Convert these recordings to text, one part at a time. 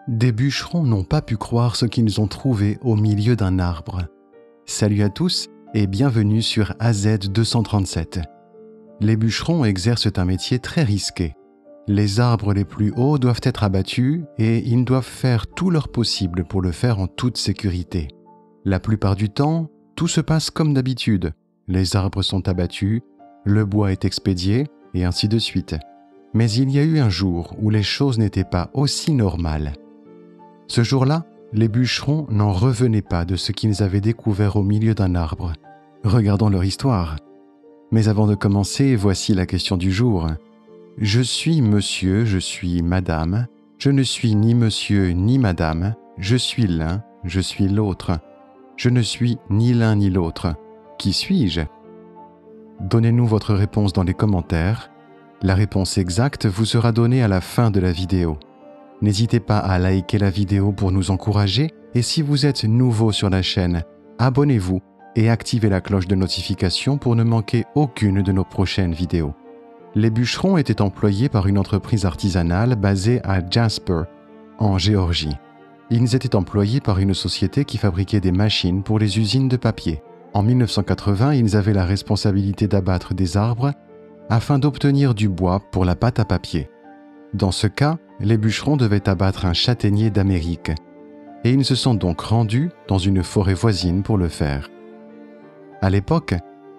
Des bûcherons n'ont pas pu croire ce qu'ils ont trouvé au milieu d'un arbre. Salut à tous et bienvenue sur AZ 237. Les bûcherons exercent un métier très risqué. Les arbres les plus hauts doivent être abattus et ils doivent faire tout leur possible pour le faire en toute sécurité. La plupart du temps, tout se passe comme d'habitude. Les arbres sont abattus, le bois est expédié et ainsi de suite. Mais il y a eu un jour où les choses n'étaient pas aussi normales. Ce jour-là, les bûcherons n'en revenaient pas de ce qu'ils avaient découvert au milieu d'un arbre. Regardons leur histoire. Mais avant de commencer, voici la question du jour. Je suis monsieur, je suis madame. Je ne suis ni monsieur ni madame. Je suis l'un, je suis l'autre. Je ne suis ni l'un ni l'autre. Qui suis-je? Donnez-nous votre réponse dans les commentaires. La réponse exacte vous sera donnée à la fin de la vidéo. N'hésitez pas à liker la vidéo pour nous encourager et si vous êtes nouveau sur la chaîne, abonnez-vous et activez la cloche de notification pour ne manquer aucune de nos prochaines vidéos. Les bûcherons étaient employés par une entreprise artisanale basée à Jasper, en Géorgie. Ils étaient employés par une société qui fabriquait des machines pour les usines de papier. En 1980, ils avaient la responsabilité d'abattre des arbres afin d'obtenir du bois pour la pâte à papier. Dans ce cas, les bûcherons devaient abattre un châtaignier d'Amérique, et ils se sont donc rendus dans une forêt voisine pour le faire. À l'époque,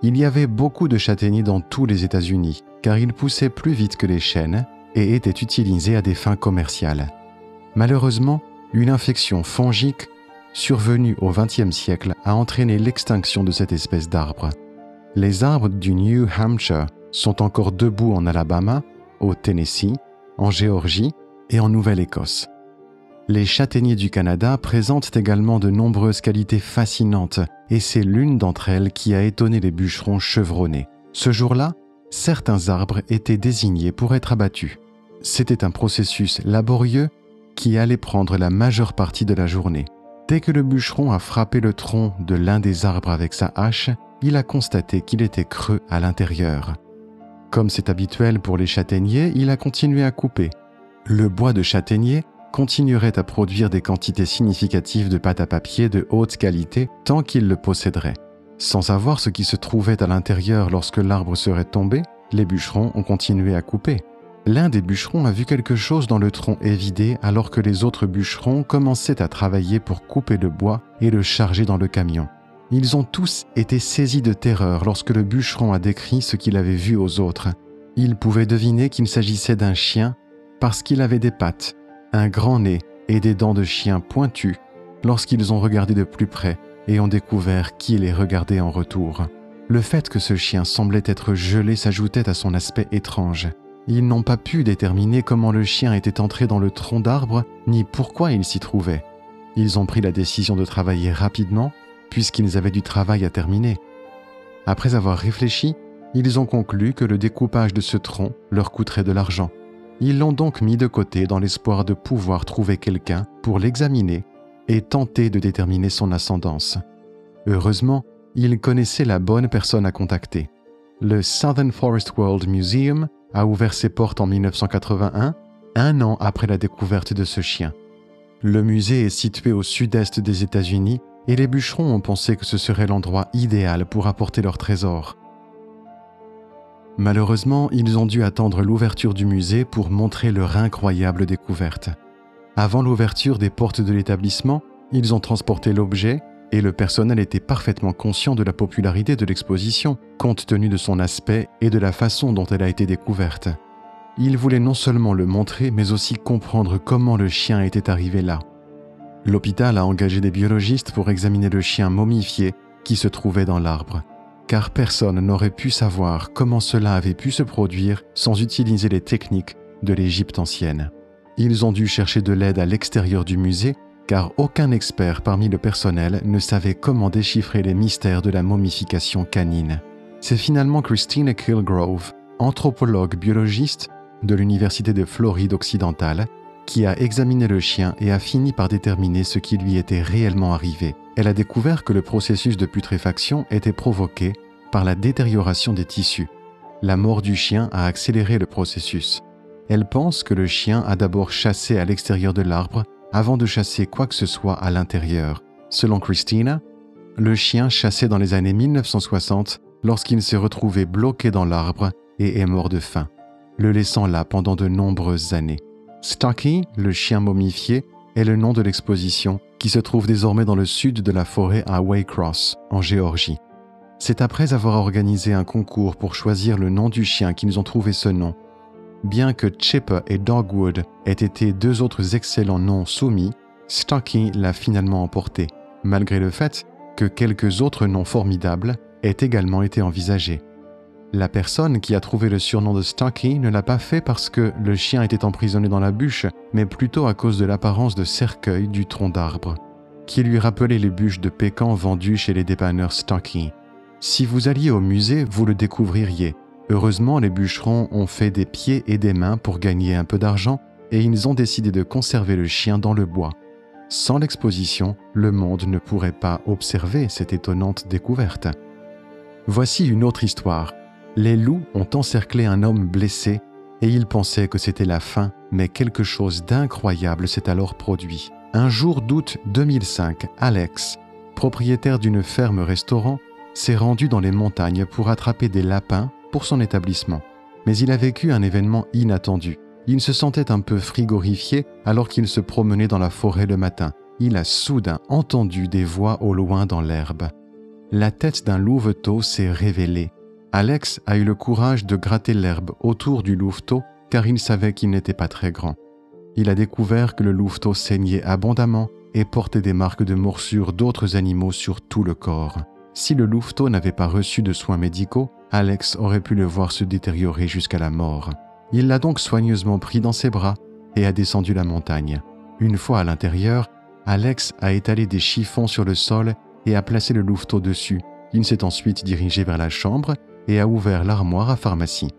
il y avait beaucoup de châtaigniers dans tous les États-Unis, car ils poussaient plus vite que les chênes et étaient utilisés à des fins commerciales. Malheureusement, une infection fongique survenue au XXe siècle a entraîné l'extinction de cette espèce d'arbre. Les arbres du New Hampshire sont encore debout en Alabama, au Tennessee, en Géorgie et en Nouvelle-Écosse. Les châtaigniers du Canada présentent également de nombreuses qualités fascinantes et c'est l'une d'entre elles qui a étonné les bûcherons chevronnés. Ce jour-là, certains arbres étaient désignés pour être abattus. C'était un processus laborieux qui allait prendre la majeure partie de la journée. Dès que le bûcheron a frappé le tronc de l'un des arbres avec sa hache, il a constaté qu'il était creux à l'intérieur. Comme c'est habituel pour les châtaigniers, il a continué à couper. Le bois de châtaignier continuerait à produire des quantités significatives de pâte à papier de haute qualité tant qu'il le posséderait. Sans savoir ce qui se trouvait à l'intérieur lorsque l'arbre serait tombé, les bûcherons ont continué à couper. L'un des bûcherons a vu quelque chose dans le tronc évidé alors que les autres bûcherons commençaient à travailler pour couper le bois et le charger dans le camion. Ils ont tous été saisis de terreur lorsque le bûcheron a décrit ce qu'il avait vu aux autres. Ils pouvaient deviner qu'il s'agissait d'un chien parce qu'il avait des pattes, un grand nez et des dents de chien pointues lorsqu'ils ont regardé de plus près et ont découvert qui les regardait en retour. Le fait que ce chien semblait être gelé s'ajoutait à son aspect étrange. Ils n'ont pas pu déterminer comment le chien était entré dans le tronc d'arbre ni pourquoi il s'y trouvait. Ils ont pris la décision de travailler rapidement puisqu'ils avaient du travail à terminer. Après avoir réfléchi, ils ont conclu que le découpage de ce tronc leur coûterait de l'argent. Ils l'ont donc mis de côté dans l'espoir de pouvoir trouver quelqu'un pour l'examiner et tenter de déterminer son ascendance. Heureusement, ils connaissaient la bonne personne à contacter. Le Southern Forest World Museum a ouvert ses portes en 1981, un an après la découverte de ce chien. Le musée est situé au sud-est des États-Unis et les bûcherons ont pensé que ce serait l'endroit idéal pour apporter leur trésor. Malheureusement, ils ont dû attendre l'ouverture du musée pour montrer leur incroyable découverte. Avant l'ouverture des portes de l'établissement, ils ont transporté l'objet et le personnel était parfaitement conscient de la popularité de l'exposition, compte tenu de son aspect et de la façon dont elle a été découverte. Ils voulaient non seulement le montrer, mais aussi comprendre comment le chien était arrivé là. L'hôpital a engagé des biologistes pour examiner le chien momifié qui se trouvait dans l'arbre, car personne n'aurait pu savoir comment cela avait pu se produire sans utiliser les techniques de l'Égypte ancienne. Ils ont dû chercher de l'aide à l'extérieur du musée, car aucun expert parmi le personnel ne savait comment déchiffrer les mystères de la momification canine. C'est finalement Christina Kilgrove, anthropologue biologiste de l'Université de Floride occidentale, qui a examiné le chien et a fini par déterminer ce qui lui était réellement arrivé. Elle a découvert que le processus de putréfaction était provoqué par la détérioration des tissus. La mort du chien a accéléré le processus. Elle pense que le chien a d'abord chassé à l'extérieur de l'arbre avant de chasser quoi que ce soit à l'intérieur. Selon Christina, le chien chassait dans les années 1960 lorsqu'il s'est retrouvé bloqué dans l'arbre et est mort de faim, le laissant là pendant de nombreuses années. Stucky, le chien momifié, est le nom de l'exposition qui se trouve désormais dans le sud de la forêt à Waycross, en Géorgie. C'est après avoir organisé un concours pour choisir le nom du chien qu'ils ont trouvé ce nom. Bien que Chipper et Dogwood aient été deux autres excellents noms soumis, Stucky l'a finalement emporté, malgré le fait que quelques autres noms formidables aient également été envisagés. La personne qui a trouvé le surnom de Stucky ne l'a pas fait parce que le chien était emprisonné dans la bûche, mais plutôt à cause de l'apparence de cercueil du tronc d'arbre, qui lui rappelait les bûches de pécan vendues chez les dépanneurs Stucky. Si vous alliez au musée, vous le découvririez. Heureusement, les bûcherons ont fait des pieds et des mains pour gagner un peu d'argent et ils ont décidé de conserver le chien dans le bois. Sans l'exposition, le monde ne pourrait pas observer cette étonnante découverte. Voici une autre histoire. Les loups ont encerclé un homme blessé et ils pensaient que c'était la fin, mais quelque chose d'incroyable s'est alors produit. Un jour d'août 2005, Alex, propriétaire d'une ferme-restaurant, s'est rendu dans les montagnes pour attraper des lapins pour son établissement. Mais il a vécu un événement inattendu. Il se sentait un peu frigorifié alors qu'il se promenait dans la forêt le matin. Il a soudain entendu des voix au loin dans l'herbe. La tête d'un louveteau s'est révélée. Alex a eu le courage de gratter l'herbe autour du louveteau car il savait qu'il n'était pas très grand. Il a découvert que le louveteau saignait abondamment et portait des marques de morsures d'autres animaux sur tout le corps. Si le louveteau n'avait pas reçu de soins médicaux, Alex aurait pu le voir se détériorer jusqu'à la mort. Il l'a donc soigneusement pris dans ses bras et a descendu la montagne. Une fois à l'intérieur, Alex a étalé des chiffons sur le sol et a placé le louveteau dessus. Il s'est ensuite dirigé vers la chambre et a ouvert l'armoire à pharmacie.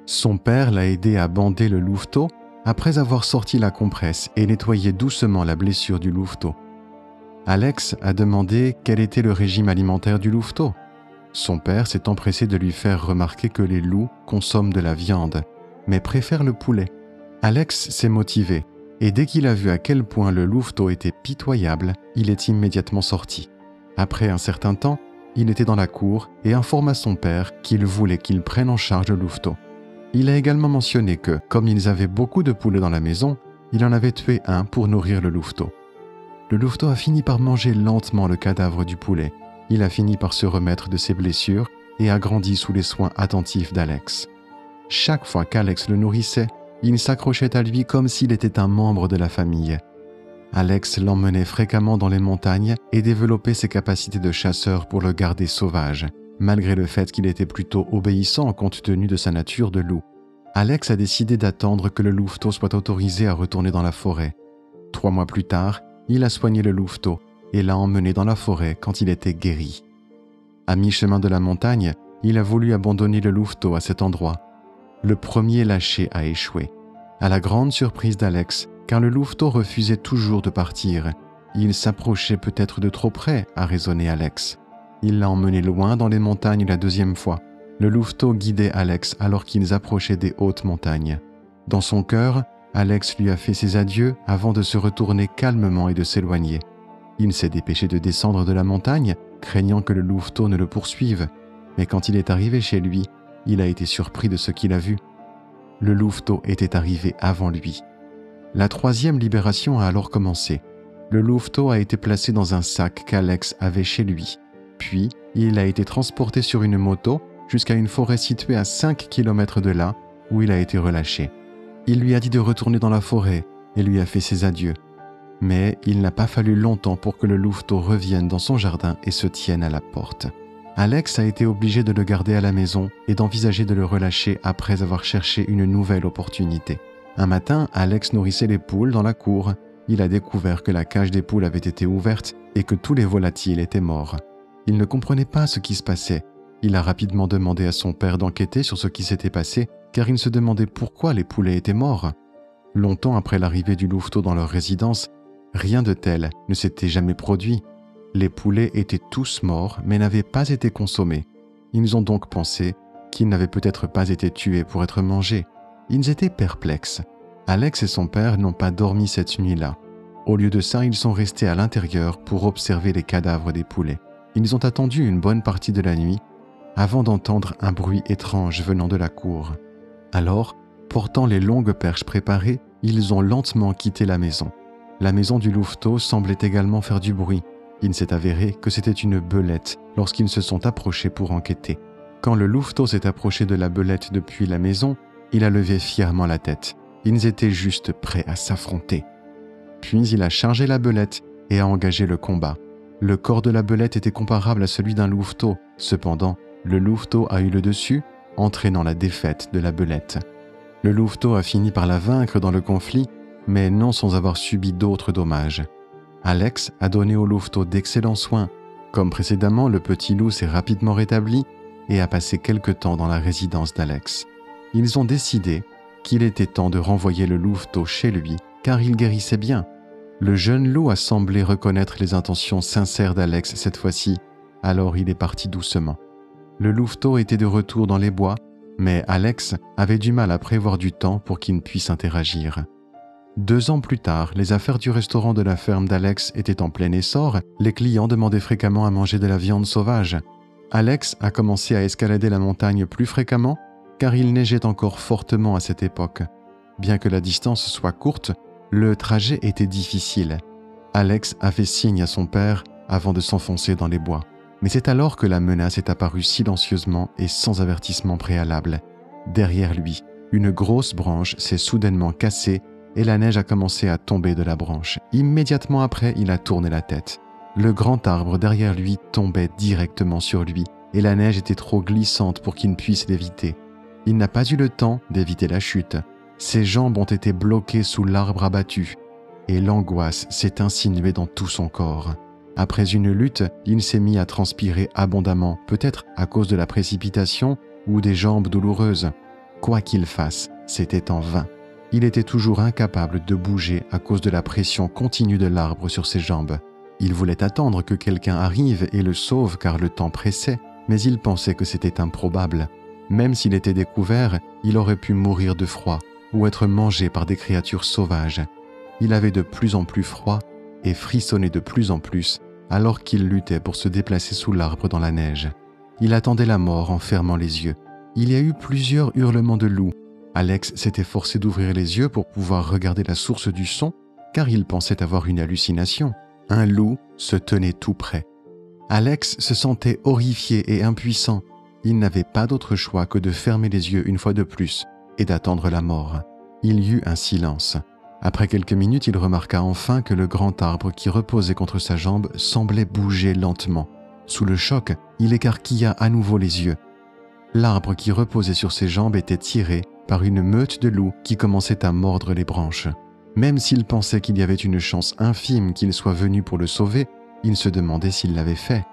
Son père l'a aidé à bander le louveteau après avoir sorti la compresse et nettoyé doucement la blessure du louveteau. Alex a demandé quel était le régime alimentaire du louveteau. Son père s'est empressé de lui faire remarquer que les loups consomment de la viande, mais préfèrent le poulet. Alex s'est motivé, et dès qu'il a vu à quel point le louveteau était pitoyable, il est immédiatement sorti. Après un certain temps, il était dans la cour et informa son père qu'il voulait qu'il prenne en charge le louveteau. Il a également mentionné que, comme ils avaient beaucoup de poulets dans la maison, il en avait tué un pour nourrir le louveteau. Le louveteau a fini par manger lentement le cadavre du poulet. Il a fini par se remettre de ses blessures et a grandi sous les soins attentifs d'Alex. Chaque fois qu'Alex le nourrissait, il s'accrochait à lui comme s'il était un membre de la famille. Alex l'emmenait fréquemment dans les montagnes et développait ses capacités de chasseur pour le garder sauvage, malgré le fait qu'il était plutôt obéissant compte tenu de sa nature de loup. Alex a décidé d'attendre que le louveteau soit autorisé à retourner dans la forêt. 3 mois plus tard, il a soigné le louveteau et l'a emmené dans la forêt quand il était guéri. À mi-chemin de la montagne, il a voulu abandonner le louveteau à cet endroit. Le premier lâcher a échoué, à la grande surprise d'Alex, car le louveteau refusait toujours de partir. Il s'approchait peut-être de trop près, a raisonné Alex. Il l'a emmené loin dans les montagnes la 2e fois. Le louveteau guidait Alex alors qu'ils approchaient des hautes montagnes. Dans son cœur, Alex lui a fait ses adieux avant de se retourner calmement et de s'éloigner. Il s'est dépêché de descendre de la montagne, craignant que le louveteau ne le poursuive. Mais quand il est arrivé chez lui, il a été surpris de ce qu'il a vu. Le louveteau était arrivé avant lui. La 3e libération a alors commencé. Le louveteau a été placé dans un sac qu'Alex avait chez lui. Puis, il a été transporté sur une moto jusqu'à une forêt située à 5 km de là, où il a été relâché. Il lui a dit de retourner dans la forêt et lui a fait ses adieux. Mais il n'a pas fallu longtemps pour que le louveteau revienne dans son jardin et se tienne à la porte. Alex a été obligé de le garder à la maison et d'envisager de le relâcher après avoir cherché une nouvelle opportunité. Un matin, Alex nourrissait les poules dans la cour. Il a découvert que la cage des poules avait été ouverte et que tous les volatiles étaient morts. Il ne comprenait pas ce qui se passait. Il a rapidement demandé à son père d'enquêter sur ce qui s'était passé, car il se demandait pourquoi les poulets étaient morts. Longtemps après l'arrivée du louveteau dans leur résidence, rien de tel ne s'était jamais produit. Les poulets étaient tous morts, mais n'avaient pas été consommés. Ils ont donc pensé qu'ils n'avaient peut-être pas été tués pour être mangés. Ils étaient perplexes. Alex et son père n'ont pas dormi cette nuit-là. Au lieu de ça, ils sont restés à l'intérieur pour observer les cadavres des poulets. Ils ont attendu une bonne partie de la nuit avant d'entendre un bruit étrange venant de la cour. Alors, portant les longues perches préparées, ils ont lentement quitté la maison. La maison du louveteau semblait également faire du bruit. Il s'est avéré que c'était une belette lorsqu'ils se sont approchés pour enquêter. Quand le louveteau s'est approché de la belette depuis la maison, il a levé fièrement la tête. Ils étaient juste prêts à s'affronter. Puis il a chargé la belette et a engagé le combat. Le corps de la belette était comparable à celui d'un louveteau. Cependant, le louveteau a eu le dessus, entraînant la défaite de la belette. Le louveteau a fini par la vaincre dans le conflit, mais non sans avoir subi d'autres dommages. Alex a donné au louveteau d'excellents soins. Comme précédemment, le petit loup s'est rapidement rétabli et a passé quelque temps dans la résidence d'Alex. Ils ont décidé qu'il était temps de renvoyer le louveteau chez lui, car il guérissait bien. Le jeune loup a semblé reconnaître les intentions sincères d'Alex cette fois-ci, alors il est parti doucement. Le louveteau était de retour dans les bois, mais Alex avait du mal à prévoir du temps pour qu'il puisse interagir. 2 ans plus tard, les affaires du restaurant de la ferme d'Alex étaient en plein essor, les clients demandaient fréquemment à manger de la viande sauvage. Alex a commencé à escalader la montagne plus fréquemment, car il neigeait encore fortement à cette époque. Bien que la distance soit courte, le trajet était difficile. Alex a fait signe à son père avant de s'enfoncer dans les bois. Mais c'est alors que la menace est apparue silencieusement et sans avertissement préalable. Derrière lui, une grosse branche s'est soudainement cassée et la neige a commencé à tomber de la branche. Immédiatement après, il a tourné la tête. Le grand arbre derrière lui tombait directement sur lui et la neige était trop glissante pour qu'il ne puisse l'éviter. Il n'a pas eu le temps d'éviter la chute. Ses jambes ont été bloquées sous l'arbre abattu et l'angoisse s'est insinuée dans tout son corps. Après une lutte, il s'est mis à transpirer abondamment, peut-être à cause de la précipitation ou des jambes douloureuses. Quoi qu'il fasse, c'était en vain. Il était toujours incapable de bouger à cause de la pression continue de l'arbre sur ses jambes. Il voulait attendre que quelqu'un arrive et le sauve car le temps pressait, mais il pensait que c'était improbable. Même s'il était découvert, il aurait pu mourir de froid ou être mangé par des créatures sauvages. Il avait de plus en plus froid et frissonnait de plus en plus alors qu'il luttait pour se déplacer sous l'arbre dans la neige. Il attendait la mort en fermant les yeux. Il y a eu plusieurs hurlements de loup. Alex s'était forcé d'ouvrir les yeux pour pouvoir regarder la source du son, car il pensait avoir une hallucination. Un loup se tenait tout près. Alex se sentait horrifié et impuissant. Il n'avait pas d'autre choix que de fermer les yeux une fois de plus et d'attendre la mort. Il y eut un silence. Après quelques minutes, il remarqua enfin que le grand arbre qui reposait contre sa jambe semblait bouger lentement. Sous le choc, il écarquilla à nouveau les yeux. L'arbre qui reposait sur ses jambes était tiré par une meute de loups qui commençait à mordre les branches. Même s'il pensait qu'il y avait une chance infime qu'il soit venu pour le sauver, il se demandait s'il l'avait fait.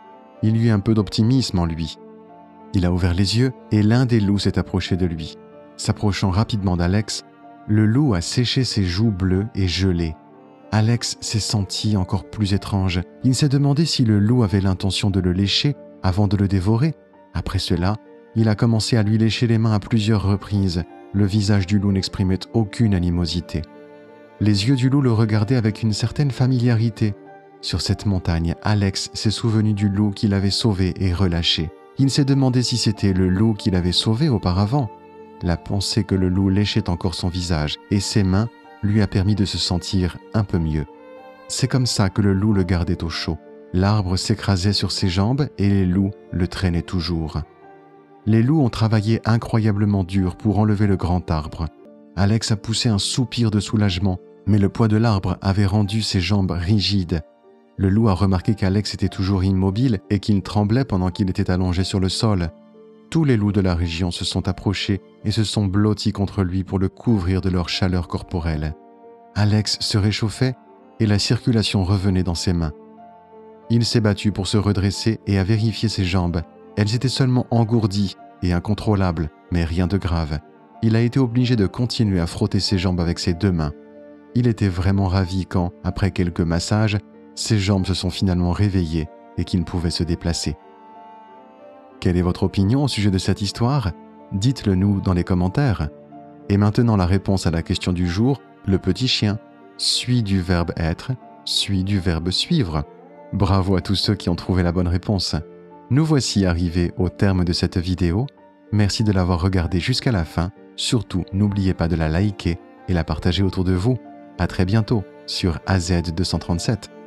Il y eut un peu d'optimisme en lui. Il a ouvert les yeux et l'un des loups s'est approché de lui. S'approchant rapidement d'Alex, le loup a séché ses joues bleues et gelées. Alex s'est senti encore plus étrange. Il s'est demandé si le loup avait l'intention de le lécher avant de le dévorer. Après cela, il a commencé à lui lécher les mains à plusieurs reprises. Le visage du loup n'exprimait aucune animosité. Les yeux du loup le regardaient avec une certaine familiarité. Sur cette montagne, Alex s'est souvenu du loup qu'il avait sauvé et relâché. Il s'est demandé si c'était le loup qu'il avait sauvé auparavant. La pensée que le loup léchait encore son visage et ses mains lui a permis de se sentir un peu mieux. C'est comme ça que le loup le gardait au chaud. L'arbre s'écrasait sur ses jambes et les loups le traînaient toujours. Les loups ont travaillé incroyablement dur pour enlever le grand arbre. Alex a poussé un soupir de soulagement, mais le poids de l'arbre avait rendu ses jambes rigides. Le loup a remarqué qu'Alex était toujours immobile et qu'il tremblait pendant qu'il était allongé sur le sol. Tous les loups de la région se sont approchés et se sont blottis contre lui pour le couvrir de leur chaleur corporelle. Alex se réchauffait et la circulation revenait dans ses mains. Il s'est battu pour se redresser et a vérifié ses jambes. Elles étaient seulement engourdies et incontrôlables, mais rien de grave. Il a été obligé de continuer à frotter ses jambes avec ses 2 mains. Il était vraiment ravi quand, après quelques massages, ses jambes se sont finalement réveillées et qu'il pouvait se déplacer. Quelle est votre opinion au sujet de cette histoire? Dites-le nous dans les commentaires. Et maintenant la réponse à la question du jour, le petit chien. suit du verbe être, suit du verbe suivre. Bravo à tous ceux qui ont trouvé la bonne réponse. Nous voici arrivés au terme de cette vidéo. Merci de l'avoir regardée jusqu'à la fin. Surtout, n'oubliez pas de la liker et la partager autour de vous. À très bientôt sur AZ237.